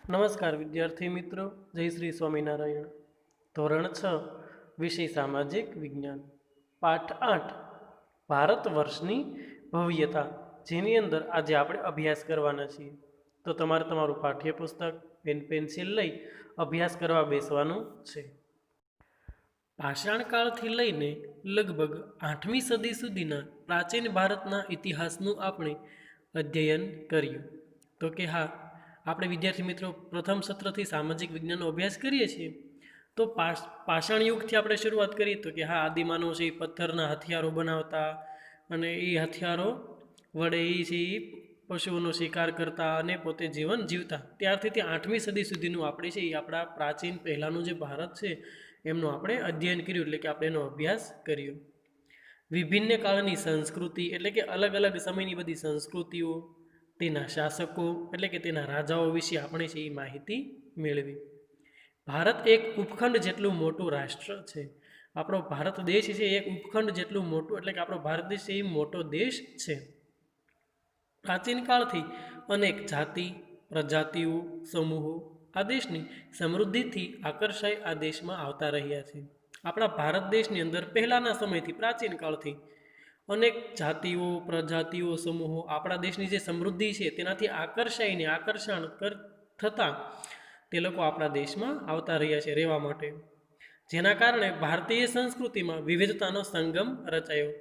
નમસ્કાર વિદ્યાર્થી મિત્રો, જય શ્રી સ્વામિનારાયણ. ધોરણ 6 વિષય સામાજિક વિજ્ઞાન, પાઠ 8 ભારત વર્ષની ભવ્યતા, જેની અંદર આજે આપણે અભ્યાસ કરવાના છીએ. તો તમારે તમારું પાઠ્યપુસ્તક પેન પેન્સિલ લઈ અભ્યાસ કરવા બેસવાનું છે. પાષાણકાળથી લઈને લગભગ 8મી સદી સુધીના પ્રાચીન ભારતના ઇતિહાસનું આપણે અધ્યયન કર્યું. તો કે હા, આપણે વિદ્યાર્થી મિત્રો પ્રથમ સત્રથી સામાજિક વિજ્ઞાનનો અભ્યાસ કરીએ છીએ. તો પાષાણ યુગથી આપણે શરૂઆત કરીએ તો કે હા, આદિમાનવ છે એ પથ્થરના હથિયારો બનાવતા અને એ હથિયારો વડે એ છે એ પશુઓનો શિકાર કરતા અને પોતે જીવન જીવતા. ત્યારથી તે 8મી સદી સુધીનું આપણે છે એ આપણા પ્રાચીન પહેલાંનું જે ભારત છે એમનું આપણે અધ્યયન કર્યું, એટલે કે આપણે એનો અભ્યાસ કર્યો. વિભિન્ન કાળની સંસ્કૃતિ એટલે કે અલગ અલગ સમયની બધી સંસ્કૃતિઓ, તેના શાસકો એટલે કે તેના રાજાઓ વિશે આપણે છે એ માહિતી મેળવી. ભારત એક ઉપખંડ જેટલું મોટું રાષ્ટ્ર છે. આપણો ભારત દેશ છે એક ઉપખંડ જેટલું મોટું, એટલે કે આપણો ભારત દેશ એ મોટો દેશ છે. પ્રાચીન કાળથી અનેક જાતિ, પ્રજાતિઓ, સમૂહો આ દેશની સમૃદ્ધિથી આકર્ષાઈ આ દેશમાં આવતા રહ્યા છે. આપણા ભારત દેશની અંદર પહેલાંના સમયથી પ્રાચીન કાળથી અનેક જાતિઓ, પ્રજાતિઓ, સમૂહો આપણા દેશની જે સમૃદ્ધિ છે તેનાથી આકર્ષાઈને આકર્ષણ થતાં તે લોકો આપણા દેશમાં આવતા રહ્યા છે રહેવા માટે. જેના કારણે ભારતીય સંસ્કૃતિમાં વિવિધતાનો સંગમ રચાયો.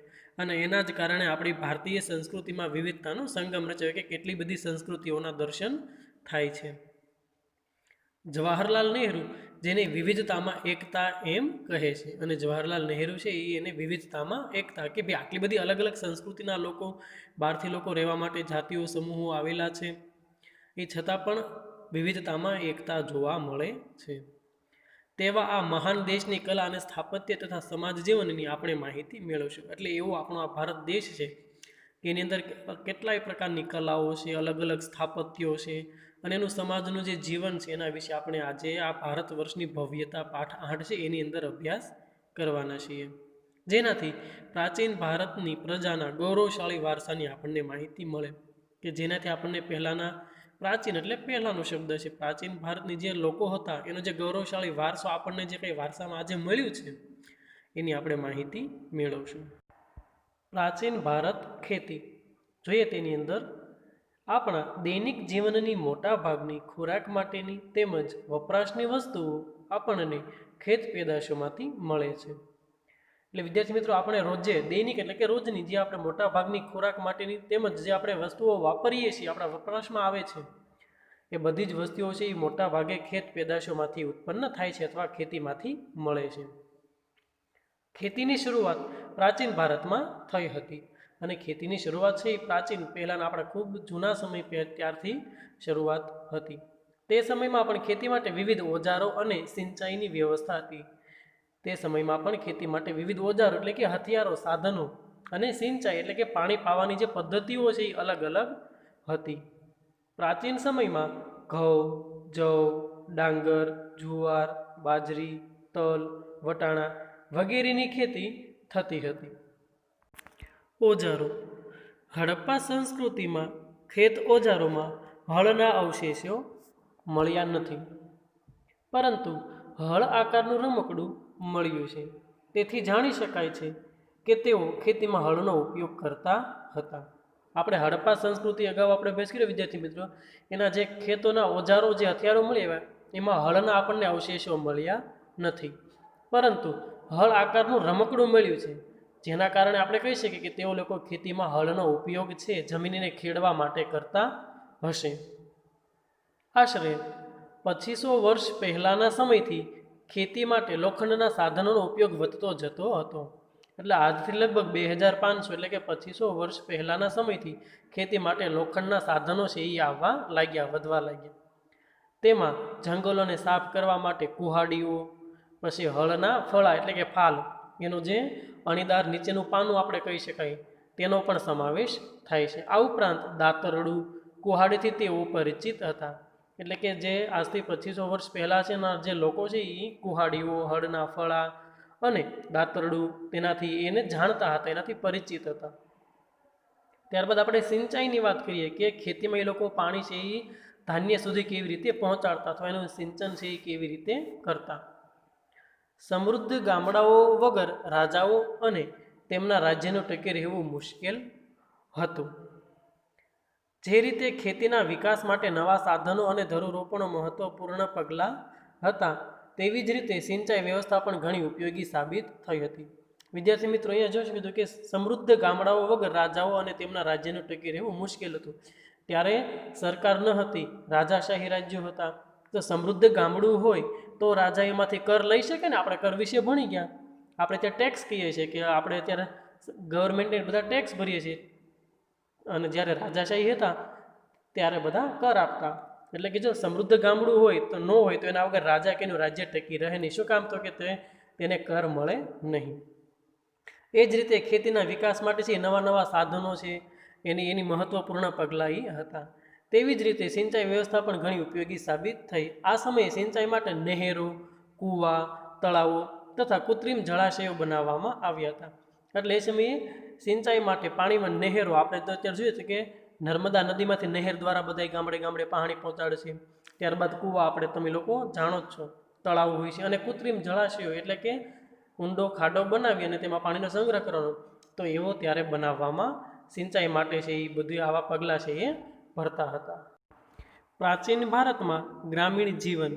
અને એના જ કારણે આપણી ભારતીય સંસ્કૃતિમાં વિવિધતાનો સંગમ રચાયો કે કેટલી બધી સંસ્કૃતિઓના દર્શન થાય છે. જવાહરલાલ નહેરુ જેને વિવિધતામાં એકતા એમ કહે છે, અને જવાહરલાલ નહેરુ છે એ એને વિવિધતામાં એકતા કે ભાઈ આટલી બધી અલગ અલગ સંસ્કૃતિના લોકો, બહારથી લોકો રહેવા માટે જાતિઓ, સમૂહો આવેલા છે, એ છતાં પણ વિવિધતામાં એકતા જોવા મળે છે. તેવા આ મહાન દેશની કલા અને સ્થાપત્ય તથા સમાજ જીવનની આપણે માહિતી મેળવશું. એટલે એવો આપણો આ ભારત દેશ છે કે એની અંદર કેટલાય પ્રકારની કલાઓ છે, અલગ અલગ સ્થાપત્યો છે, અને એનું સમાજનું જે જીવન છે એના વિશે આપણે આજે આ ભારત વર્ષની ભવ્યતા પાઠ 8 છે એની અંદર અભ્યાસ કરવાના છીએ. જેનાથી પ્રાચીન ભારતની પ્રજાના ગૌરવશાળી વારસાની આપણને માહિતી મળે કે જેનાથી આપણને પહેલાંના પ્રાચીન એટલે પહેલાંનો શબ્દ છે, પ્રાચીન ભારતની જે લોકો હતા એનો જે ગૌરવશાળી વારસો આપણને જે કંઈ વારસામાં આજે મળ્યું છે એની આપણે માહિતી મેળવશું. પ્રાચીન ભારત ખેતી જોઈએ તેની અંદર આપણા દૈનિક જીવનની મોટા ભાગની ખોરાક માટેની તેમજ વપરાશની વસ્તુઓ આપણને ખેત પેદાશોમાંથી મળે છે. એટલે વિદ્યાર્થી મિત્રો, આપણે રોજે દૈનિક એટલે કે રોજની જે આપણે મોટા ભાગની ખોરાક માટેની તેમજ જે આપણે વસ્તુઓ વાપરીએ છીએ, આપણા વપરાશમાં આવે છે, એ બધી જ વસ્તુઓ છે એ મોટા ભાગે ખેત પેદાશોમાંથી ઉત્પન્ન થાય છે અથવા ખેતીમાંથી મળે છે. ખેતીની શરૂઆત પ્રાચીન ભારતમાં થઈ હતી, અને ખેતીની શરૂઆત છે એ પ્રાચીન પહેલાંના આપણા ખૂબ જૂના સમય ત્યારથી શરૂઆત હતી. તે સમયમાં પણ ખેતી માટે વિવિધ ઓજારો અને સિંચાઈની વ્યવસ્થા હતી. તે સમયમાં પણ ખેતી માટે વિવિધ ઓજારો એટલે કે હથિયારો, સાધનો અને સિંચાઈ એટલે કે પાણી પાવાની જે પદ્ધતિઓ છે એ અલગ અલગ હતી. પ્રાચીન સમયમાં ઘઉં, જવ, ડાંગર, જુવાર, બાજરી, તલ, વટાણા વગેરેની ખેતી થતી હતી. ઓજારો. હડપ્પા સંસ્કૃતિમાં ખેત ઓજારોમાં હળના અવશેષો મળ્યા નથી, પરંતુ હળ આકારનું રમકડું મળ્યું છે. તેથી જાણી શકાય છે કે તેઓ ખેતીમાં હળનો ઉપયોગ કરતા હતા. આપણે હડપ્પા સંસ્કૃતિ અગાઉ આપણે અભ્યાસ કર્યો વિદ્યાર્થી મિત્રો, એના જે ખેતોના ઓજારો, જે હથિયારો મળ્યા એમાં હળના આપણને અવશેષો મળ્યા નથી, પરંતુ હળ આકારનું રમકડું મળ્યું છે. જેના કારણે આપણે કહી શકીએ કે તેઓ લોકો ખેતીમાં હળનો ઉપયોગ છે જમીનને ખેડવા માટે કરતા હશે. આશરે 2500 વર્ષ પહેલાંના સમયથી ખેતી માટે લોખંડના સાધનોનો ઉપયોગ વધતો જતો હતો. એટલે આજથી લગભગ 2500 એટલે કે 2500 વર્ષ પહેલાંના સમયથી ખેતી માટે લોખંડના સાધનો છે એ આવવા લાગ્યા, વધવા લાગ્યા. તેમાં જંગલોને સાફ કરવા માટે કુહાડીઓ, પછી હળના ફળા એટલે કે ફાલ, એનું જે અણીદાર નીચેનું પાનું આપણે કહી શકાય તેનો પણ સમાવેશ થાય છે. આ ઉપરાંત દાતરડું, કુહાડીથી તેઓ પરિચિત હતા. એટલે કે જે આજથી 2500 વર્ષ પહેલાં છે એના જે લોકો છે એ કુહાડીઓ, હળના ફળા અને દાતરડું તેનાથી એને જાણતા હતા, એનાથી પરિચિત હતા. ત્યારબાદ આપણે સિંચાઈની વાત કરીએ કે ખેતીમાં એ લોકો પાણી છે એ ધાન્ય સુધી કેવી રીતે પહોંચાડતા અથવા એનું સિંચન છે એ કેવી રીતે કરતા. સમૃદ્ધ ગામડાઓ વગર રાજાઓ અને તેમના રાજ્યનું ટકી રહેવું મુશ્કેલ હતું. જે રીતે ખેતીના વિકાસ માટે નવા સાધનો અને ધરુરોપણો મહત્વપૂર્ણ પગલાં હતા, તેવી જ રીતે સિંચાઈ વ્યવસ્થા પણ ઘણી ઉપયોગી સાબિત થઈ હતી. વિદ્યાર્થી મિત્રો, અહીંયા જોઈ કીધું કે સમૃદ્ધ ગામડાઓ વગર રાજાઓ અને તેમના રાજ્યનું ટકી રહેવું મુશ્કેલ હતું. ત્યારે સરકાર ન હતી, રાજાશાહી રાજ્યો હતા. તો સમૃદ્ધ ગામડું હોય તો રાજા એમાંથી કર લઈ શકે ને. આપણે કર વિશે ભણી ગયા. આપણે ત્યાં ટેક્સ કહીએ છીએ કે આપણે અત્યારે ગવર્મેન્ટને બધા ટેક્સ ભરીએ છીએ, અને જ્યારે રાજાશાહી હતા ત્યારે બધા કર આપતા. એટલે કે જો સમૃદ્ધ ગામડું હોય તો ન હોય તો એના વગર રાજા કે એનું રાજ્ય ટકી રહે નહીં. શું કામ? તો કે તેને કર મળે નહીં. એ જ રીતે ખેતીના વિકાસ માટે છે નવા નવા સાધનો છે, એની મહત્વપૂર્ણ પગલાં એ હતા. તેવી જ રીતે સિંચાઈ વ્યવસ્થા પણ ઘણી ઉપયોગી સાબિત થઈ. આ સમયે સિંચાઈ માટે નહેરો, કૂવા, તળાવો તથા કૃત્રિમ જળાશયો બનાવવામાં આવ્યા હતા. એટલે એ સમયે સિંચાઈ માટે પાણીમાં નહેરો, આપણે તો અત્યારે જોઈએ છે કે નર્મદા નદીમાંથી નહેર દ્વારા બધા ગામડે ગામડે પાણી પહોંચાડે છે. ત્યારબાદ કૂવા આપણે તમે લોકો જાણો જ છો, તળાવો હોય છે, અને કૃત્રિમ જળાશયો એટલે કે ઊંડો ખાડો બનાવી અને તેમાં પાણીનો સંગ્રહ કરવાનો, તો એવો ત્યારે બનાવવામાં સિંચાઈ માટે છે એ બધું આવા પગલાં છે એ ભરતા હતા. પ્રાચીન ભારતમાં ગ્રામીણ જીવન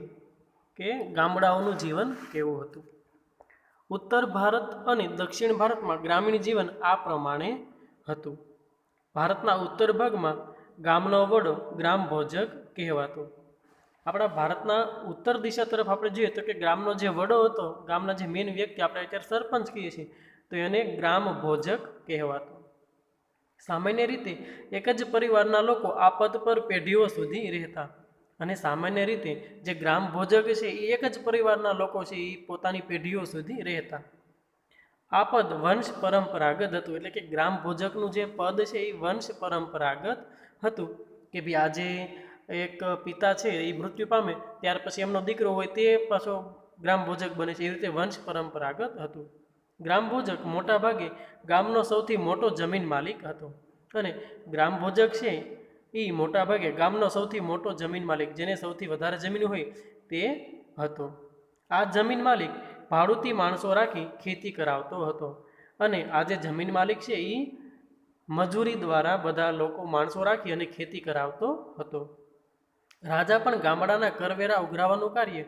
કે ગામડાઓનું જીવન કેવું હતું? ઉત્તર ભારત અને દક્ષિણ ભારતમાં ગ્રામીણ જીવન આ પ્રમાણે હતું. ભારતના ઉત્તર ભાગમાં ગામનો વડો ગ્રામ ભોજક કહેવાતો. આપણા ભારતના ઉત્તર દિશા તરફ આપણે જોઈએ તો કે ગ્રામનો જે વડો હતો, ગામના જે મેઇન વ્યક્તિ, આપણે અત્યારે સરપંચ કહીએ છીએ, તો એને ગ્રામ ભોજક કહેવાતો. સામાન્ય રીતે એક જ પરિવારના લોકો આ પદ પર પેઢીઓ સુધી રહેતા, અને સામાન્ય રીતે જે ગ્રામ ભોજક છે એ એક જ પરિવારના લોકો છે એ પોતાની પેઢીઓ સુધી રહેતા. આ પદ વંશ પરંપરાગત હતું. એટલે કે ગ્રામ ભોજકનું જે પદ છે એ વંશ પરંપરાગત હતું કે ભાઈ આજે એક પિતા છે એ મૃત્યુ પામે ત્યાર પછી એમનો દીકરો હોય તે પાછો ગ્રામ ભોજક બને છે. એ રીતે વંશ પરંપરાગત હતું. ગ્રામ ભોજક મોટા ભાગે ગામનો સૌથી મોટો જમીન માલિક હતો, અને ગ્રામ ભોજક છે એ મોટા ભાગે ગામનો સૌથી મોટો જમીન માલિક, જેને સૌથી વધારે જમીન હોય તે હતો. આ જમીન માલિક ભાડુતી માણસો રાખી ખેતી કરાવતો હતો, અને આ જે જમીન માલિક છે એ મજૂરી દ્વારા બધા લોકો માણસો રાખી અને ખેતી કરાવતો હતો. રાજા પણ ગામડાના કરવેરા ઉઘરાવવાનું કાર્ય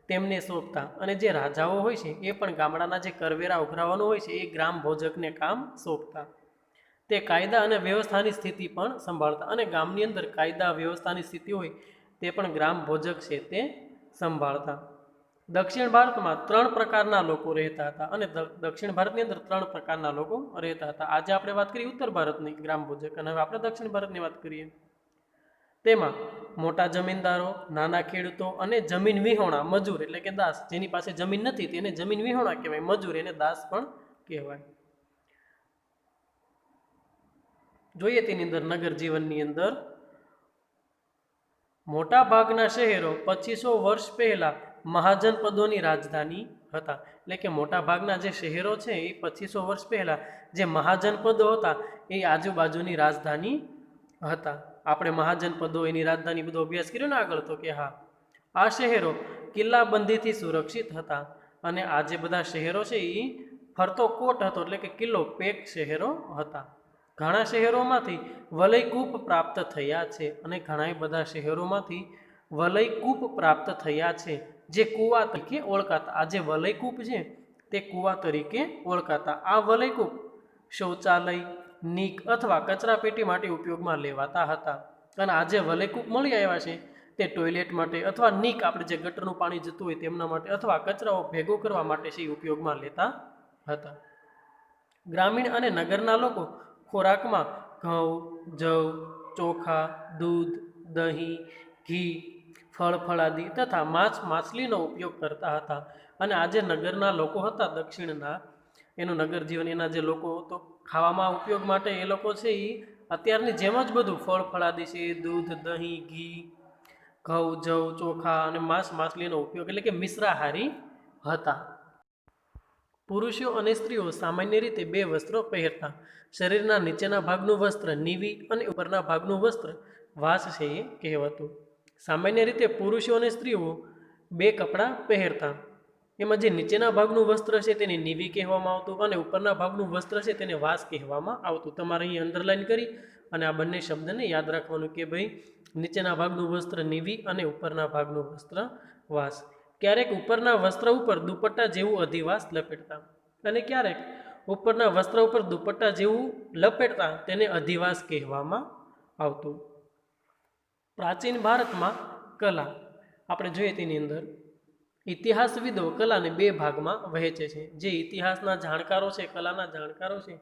તેમને સોંપતા, અને જે રાજાઓ હોય છે એ પણ ગામડાના જે કરવેરા ઉઘરાવવાનું હોય છે એ ગ્રામ ભોજકને કામ સોંપતા. તે કાયદા અને વ્યવસ્થાની સ્થિતિ પણ સંભાળતા, અને ગામની અંદર કાયદા વ્યવસ્થાની સ્થિતિ હોય તે પણ ગ્રામ ભોજક છે તે સંભાળતા. દક્ષિણ ભારતમાં 3 પ્રકારના લોકો રહેતા હતા, અને દક્ષિણ ભારતની અંદર 3 પ્રકારના લોકો રહેતા હતા. આજે આપણે વાત કરીએ ઉત્તર ભારતની ગ્રામ ભોજક, અને હવે આપણે દક્ષિણ ભારતની વાત કરીએ. તેમાં મોટા જમીનદારો, નાના ખેડૂતો અને જમીન વિહોણા મજૂર એટલે કે દાસ. જેની પાસે જમીન નથી તેને જમીન વિહોણા કહેવાય, મજૂર એને દાસ પણ કહેવાય. જોઈએ તેની અંદર નગર જીવનની અંદર મોટા ભાગના શહેરો 2500 વર્ષ પહેલા મહાજનપદોની રાજધાની હતા. એટલે કે મોટા ભાગના જે શહેરો છે એ 2500 વર્ષ પહેલા જે મહાજનપદો હતા એ આજુબાજુની રાજધાની હતા. આપણે મહાજનપદો એની રાજધાની બધો અભ્યાસ કર્યો ને આગળ, તો કે હા, આ શહેરો કિલ્લાબંધીથી સુરક્ષિત હતા, અને આ જે બધા શહેરો છે એ ફરતો કોટ હતો, એટલે કે કિલ્લો પેક શહેરો હતા. ઘણા શહેરોમાંથી વલયકૂપ પ્રાપ્ત થયા છે, અને ઘણા બધા શહેરોમાંથી વલયકૂપ પ્રાપ્ત થયા છે જે કૂવા તરીકે ઓળખાતા. આ જે વલયકૂપ છે તે કૂવા તરીકે ઓળખાતા. આ વલયકૂપ શૌચાલય, નીક અથવા કચરાપેટી માટે ઉપયોગમાં લેવાતા હતા, અને આ જે વલયકૂપ મળી આવ્યા છે તે ટોયલેટ માટે અથવા નીક, આપણે જે ગટરનું પાણી જતું હોય તેમના માટે, અથવા કચરાઓ ભેગો કરવા માટે છે ઉપયોગમાં લેતા હતા. ગ્રામીણ અને નગરના લોકો ખોરાકમાં ઘઉં, જવ, ચોખા, દૂધ, દહીં, ઘી, ફળફળાદી તથા માછલીનો ઉપયોગ કરતા હતા. અને આ જે નગરના લોકો હતા દક્ષિણના, એનું નગર જીવન, એના જે લોકો તો ખાવામાં ઉપયોગ માટે એ લોકો છે એ અત્યારની જેમ જ બધું ફળફળાદી છે, દૂધ, દહીં, ઘી, ઘઉં, જવ, ચોખા અને માછલીનો ઉપયોગ, એટલે કે મિશ્રાહારી હતા. પુરુષો અને સ્ત્રીઓ સામાન્ય રીતે 2 વસ્ત્રો પહેરતા. શરીરના નીચેના ભાગનું વસ્ત્ર નીવી અને ઉપરના ભાગનું વસ્ત્ર વાસ છે એ કહેવાતું. સામાન્ય રીતે પુરુષો અને સ્ત્રીઓ બે કપડાં પહેરતા. એમાં જે નીચેના ભાગનું વસ્ત્ર છે તેને નીવી કહેવામાં આવતું અને ઉપરના ભાગનું વસ્ત્ર છે તેને વાસ કહેવામાં આવતું. તમારે અહીં અંડરલાઈન કરી અને આ બંને શબ્દને યાદ રાખવાનું કે ભાઈ નીચેના ભાગનું વસ્ત્ર નીવી અને ઉપરના ભાગનું વસ્ત્ર વાસ. ક્યારેક ઉપરના વસ્ત્ર ઉપર દુપટ્ટા જેવું અધિવાસ લપેટતા અને ક્યારેક ઉપરના વસ્ત્ર ઉપર દુપટ્ટા જેવું લપેટતા તેને અધિવાસ કહેવામાં આવતું. પ્રાચીન ભારતમાં કલા આપણે જોઈએ તેની અંદર ઇતિહાસવિદો કલાને બે ભાગમાં વહેંચે છે. જે ઇતિહાસના જાણકારો છે, કલાના જાણકારો છે,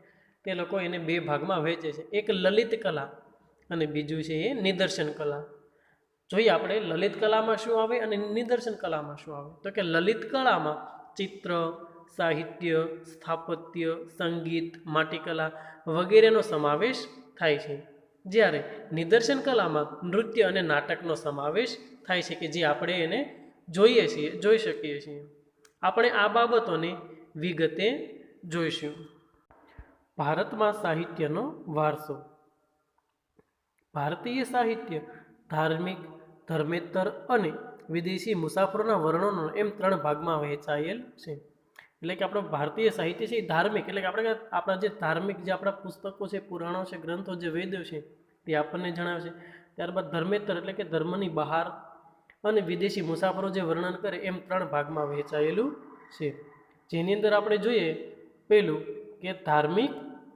તે લોકો એને બે ભાગમાં વહેંચે છે. એક લલિત કલા અને બીજું છે એ નિદર્શન કલા. જોઈએ આપણે લલિત કલામાં શું આવે અને નિદર્શન કલામાં શું આવે. તો કે લલિત કલામાં ચિત્ર, સાહિત્ય, સ્થાપત્ય, સંગીત, માટીકલા વગેરેનો સમાવેશ થાય છે. જ્યારે નિદર્શન કલામાં નૃત્ય અને નાટકનો સમાવેશ થાય છે કે જે આપણે એને જોઈ શકીએ છીએ. આપણે આ બાબતોને વિગતે જોઈશું. ભારતમાં સાહિત્યનો વારસો. ભારતીય સાહિત્ય ધાર્મિક, ધર્મેતર અને વિદેશી મુસાફરોના વર્ણનો એમ 3 ભાગમાં વહેંચાયેલ છે. એટલે કે આપણો ભારતીય સાહિત્ય છે એ ધાર્મિક, એટલે કે આપણા જે ધાર્મિક જે આપણા પુસ્તકો છે, પુરાણો છે, ગ્રંથો, જે વેદો છે તે આપણને જણાવે છે. ત્યારબાદ ધર્મેતર એટલે કે ધર્મની બહાર અને વિદેશી મુસાફરો જે વર્ણન કરે એમ 3 ભાગમાં વહેંચાયેલું છે. જેની અંદર આપણે જોઈએ પહેલું કે ધાર્મિક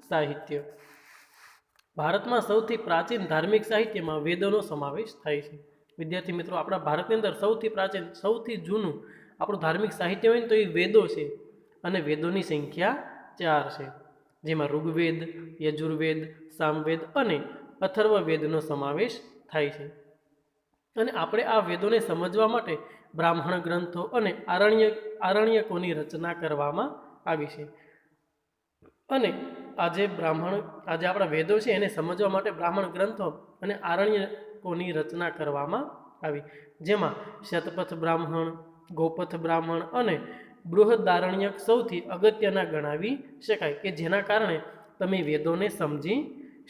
સાહિત્ય. ભારતમાં સૌથી પ્રાચીન ધાર્મિક સાહિત્યમાં વેદોનો સમાવેશ થાય છે. વિદ્યાર્થી મિત્રો, આપણા ભારતની અંદર સૌથી પ્રાચીન, સૌથી જૂનું આપણું ધાર્મિક સાહિત્ય હોય ને તો એ વેદો છે અને વેદોની સંખ્યા 4 છે. જેમાં ઋગ્વેદ, યજુર્વેદ, સામવેદ અને અથર્વવેદનો સમાવેશ થાય છે. અને આપણે આ વેદોને સમજવા માટે બ્રાહ્મણ ગ્રંથો અને આરણ્યકોની રચના કરવામાં આવી છે. અને આજે આપણા વેદો છે એને સમજવા માટે બ્રાહ્મણ ગ્રંથો અને આરણ્યકોની રચના કરવામાં આવી. જેમાં શતપથ બ્રાહ્મણ, ગોપથ બ્રાહ્મણ અને બૃહદારણ્યક સૌથી અગત્યના ગણાવી શકાય કે જેના કારણે તમે વેદોને સમજી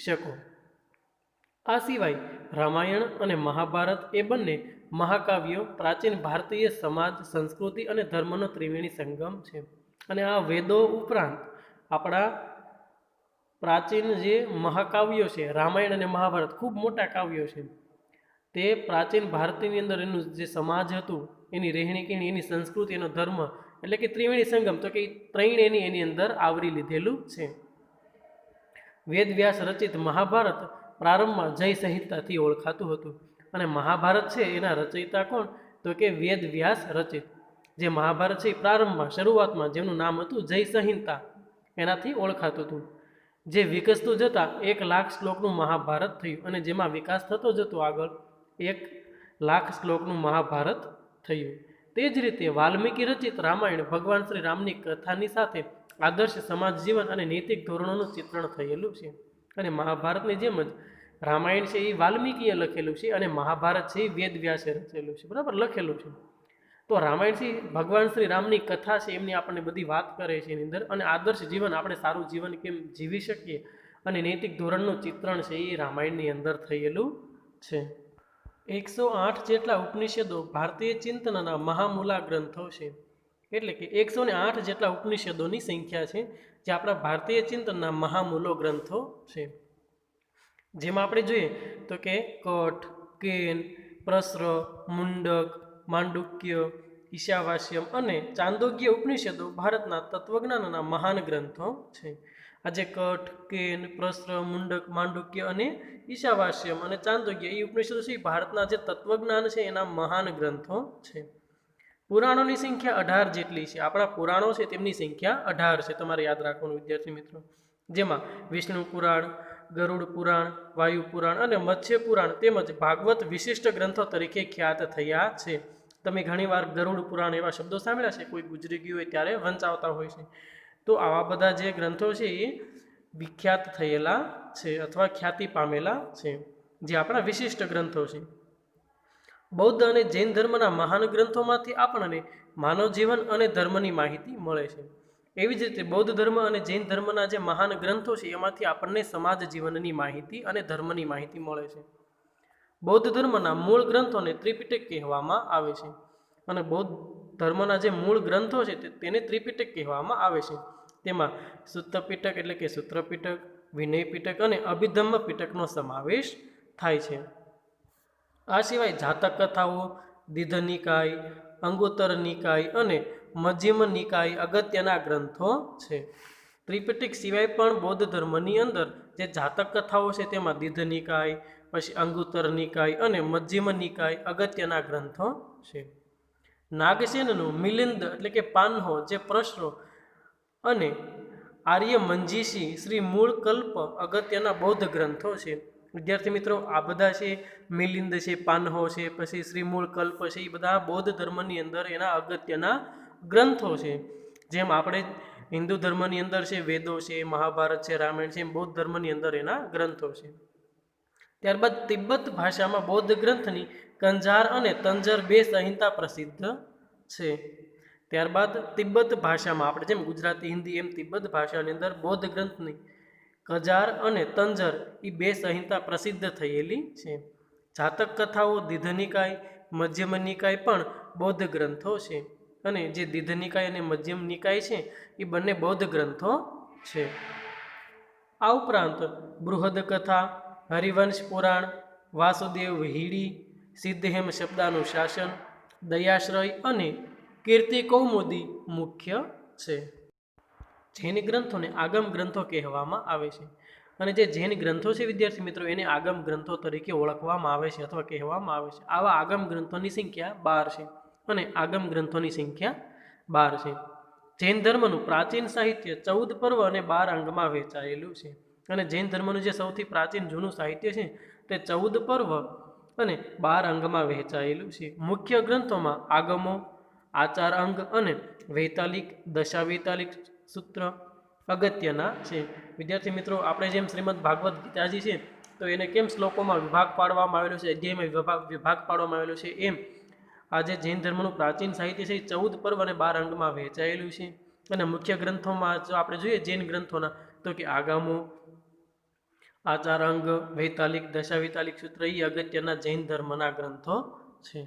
શકો. આ સિવાય રામાયણ અને મહાભારત એ બંને મહાકાવ્યો પ્રાચીન ભારતીય સમાજ, સંસ્કૃતિ અને ધર્મનો ત્રિવેણી સંગમ છે. અને આ વેદો ઉપરાંત આપણા પ્રાચીન જે મહાકાવ્યો છે, રામાયણ અને મહાભારત ખૂબ મોટા કાવ્યો છે. તે પ્રાચીન ભારતની અંદર એનું જે સમાજ હતું, એની રહેણી કહેણી, એની સંસ્કૃતિ, એનો ધર્મ, એટલે કે ત્રિવેણી સંગમ, તો કે 3 એની અંદર આવરી લીધેલું છે. વેદ વ્યાસ રચિત મહાભારત પ્રારંભમાં જય સંહિતાથી ઓળખાતું હતું. અને મહાભારત છે એના રચયિતા કોણ? તો કે વેદ વ્યાસ રચિત. જે મહાભારત છે એ પ્રારંભમાં, શરૂઆતમાં જેનું નામ હતું જય સંહિતા, એનાથી ઓળખાતું હતું. જે વિકસતું જતાં 1,00,000 શ્લોકનું મહાભારત થયું અને જેમાં વિકાસ થતો જતો આગળ 1,00,000 શ્લોકનું મહાભારત થયું. તે જ રીતે વાલ્મીકી રચિત રામાયણ ભગવાન શ્રી રામની કથાની સાથે આદર્શ સમાજ જીવન અને નૈતિક ધોરણોનું ચિત્રણ થયેલું છે. અને મહાભારતની જેમ જ રામાયણ છે એ વાલ્મીકીએ લખેલું છે અને મહાભારત છે એ વેદ વ્યાસે રચેલું છે, બરાબર, લખેલું છે. તો રામાયણ છે ભગવાન શ્રી રામની કથા છે, એમની આપણને બધી વાત કરે છે એની અંદર. અને આદર્શ જીવન, આપણે સારું જીવન કેમ જીવી શકીએ અને નૈતિક ધોરણનું ચિત્રણ છે એ રામાયણની અંદર થયેલું છે. 108 જેટલા ઉપનિષદો ભારતીય ચિંતનના મહામૂલા ગ્રંથો છે. એટલે કે 108 જેટલા ઉપનિષદોની સંખ્યા છે જે આપણા ભારતીય ચિંતનના મહામૂલો ગ્રંથો છે. જેમાં આપણે જોઈએ તો કે કઠ, કેન, પ્રશ્ર, મુંડક, માંડુક્ય, ઈશાવાસ્યમ અને ચાંદોગ્ય ઉપનિષદો ભારતના તત્વજ્ઞાનના મહાન ગ્રંથો છે. આજે કઠ, કેન, પ્રશ્ર, મુંડક, માંડુક્ય અને ઈશાવાસ્યમ અને ચાંદોગ્ય એ ઉપનિષદો છે ભારતના જે તત્વજ્ઞાન છે એના મહાન ગ્રંથો છે. પુરાણોની સંખ્યા 18 જેટલી છે. આપણા પુરાણો છે તેમની સંખ્યા 18 છે, તમારે યાદ રાખવાનું વિદ્યાર્થી મિત્રો. જેમાં વિષ્ણુ પુરાણ, ગરુડ પુરાણ, વાયુ પુરાણ અને મત્સ્ય પુરાણ તેમજ ભાગવત વિશિષ્ટ ગ્રંથો તરીકે ખ્યાત થયા છે. તમે ઘણીવાર ગરુડ પુરાણ એવા શબ્દો સાંભળ્યા છે, કોઈ ગુજરી ગયું હોય ત્યારે વંચાવતા હોય છે. તો આવા બધા જે ગ્રંથો છે એ વિખ્યાત થયેલા છે અથવા ખ્યાતિ પામેલા છે, જે આપણા વિશિષ્ટ ગ્રંથો છે. બૌદ્ધ અને જૈન ધર્મના મહાન ગ્રંથોમાંથી આપણને માનવ જીવન અને ધર્મની માહિતી મળે છે. એવી જ રીતે બૌદ્ધ ધર્મ અને જૈન ધર્મના જે મહાન ગ્રંથો છે એમાંથી આપણને સમાજ જીવનની માહિતી અને ધર્મની માહિતી મળે છે. બૌદ્ધ ધર્મના મૂળ ગ્રંથોને ત્રિપિટક કહેવામાં આવે છે અને બૌદ્ધ ધર્મના જે મૂળ ગ્રંથો છે તેને ત્રિપિટક કહેવામાં આવે છે. તેમાં સુત્ત પિટક એટલે કે સૂત્ર પિટક, વિનય પિટક અને અભિધમ્મ પિટકનો સમાવેશ થાય છે. આ સિવાય જાતક કથાઓ, દીધ નિકાય, અંગુત્તર નિકાય અને મજ્જિમ નિકાય અગત્યના ગ્રંથો છે. ત્રિપિટક સિવાય પણ બૌદ્ધ ધર્મની અંદર જે જાતક કથાઓ છે તેમાં દીધ નિકાય, પછી અંગુત્તર નિકાય અને મજ્જિમ નિકાય અગત્યના ગ્રંથો છે. નાગસેનનું મિલિંદ એટલે કે પાન્હો જે પ્રશ્નો અને આર્ય મંજીષી શ્રી મૂળ કલ્પ અગત્યના બૌદ્ધ ગ્રંથો છે. વિદ્યાર્થી મિત્રો, આ બધા છે મિલિંદ છે, પાન્હો છે, પછી શ્રી મૂળ કલ્પ છે, એ બધા બૌદ્ધ ધર્મની અંદર એના અગત્યના ગ્રંથો છે. જેમ આપણે હિન્દુ ધર્મની અંદર છે વેદો છે, મહાભારત છે, રામાયણ છે, એમ બૌદ્ધ ધર્મની અંદર એના ગ્રંથો છે. ત્યારબાદ તિબ્બત ભાષામાં બૌદ્ધ ગ્રંથની કંજાર અને તંજર બે સંહિતા પ્રસિદ્ધ છે. ત્યારબાદ તિબ્બત ભાષામાં આપણે જેમ ગુજરાતી, હિન્દી એમ તિબ્બત ભાષાની અંદર બૌદ્ધ ગ્રંથની કજાર અને તંજર એ બે સંહિતા પ્રસિદ્ધ થયેલી છે. જાતક કથાઓ, દીધ નિકાય, મધ્યમ નિકાય પણ બૌદ્ધ ગ્રંથો છે અને જે દીધ નિકાય અને મધ્યમ નિકાય છે એ બંને બૌદ્ધ ગ્રંથો છે. આ ઉપરાંત બૃહદ કથા, હરિવંશ પુરાણ, વાસુદેવ વિહીડી, સિદ્ધહેમ શબ્દાનું શાસન, દયાશ્રય અને કીર્તિ કૌમુદી મુખ્ય છે. જૈન ગ્રંથોને આગમ ગ્રંથો કહેવામાં આવે છે અને જે જૈન ગ્રંથો છે વિદ્યાર્થી મિત્રો એને આગમ ગ્રંથો તરીકે ઓળખવામાં આવે છે અથવા કહેવામાં આવે છે. આવા આગમ ગ્રંથોની સંખ્યા 12 છે અને આગમ ગ્રંથોની સંખ્યા 12 છે. જૈન ધર્મનું પ્રાચીન સાહિત્ય 14 પર્વ અને 12 અંગમાં વહેંચાયેલું છે અને જૈન ધર્મનું જે સૌથી પ્રાચીન જૂનું સાહિત્ય છે તે 14 પર્વ અને 12 અંગમાં વહેંચાયેલું છે. મુખ્ય ગ્રંથોમાં આગમો, આચાર અંગ અને વૈતાલિક, દશાવૈતાલિક સૂત્ર અગત્યના છે. વિદ્યાર્થી મિત્રો, આપણે જેમ શ્રીમદ ભાગવત ગીતાજી છે તો એને કેમ શ્લોકોમાં વિભાગ પાડવામાં આવેલો છે, અધ્યાયમાં વિભાગ પાડવામાં આવેલો છે, એમ આજે જૈન ધર્મનું પ્રાચીન સાહિત્ય છે 14 પર્વ અને 12 અંગમાં વહેંચાયેલું છે. અને મુખ્ય ગ્રંથોમાં જો આપણે જોઈએ જૈન ગ્રંથોના તો કે આગામો, આચાર અંગ, વૈતાલિક, દશાવૈતાલિક સૂત્ર એ અગત્યના જૈન ધર્મના ગ્રંથો છે.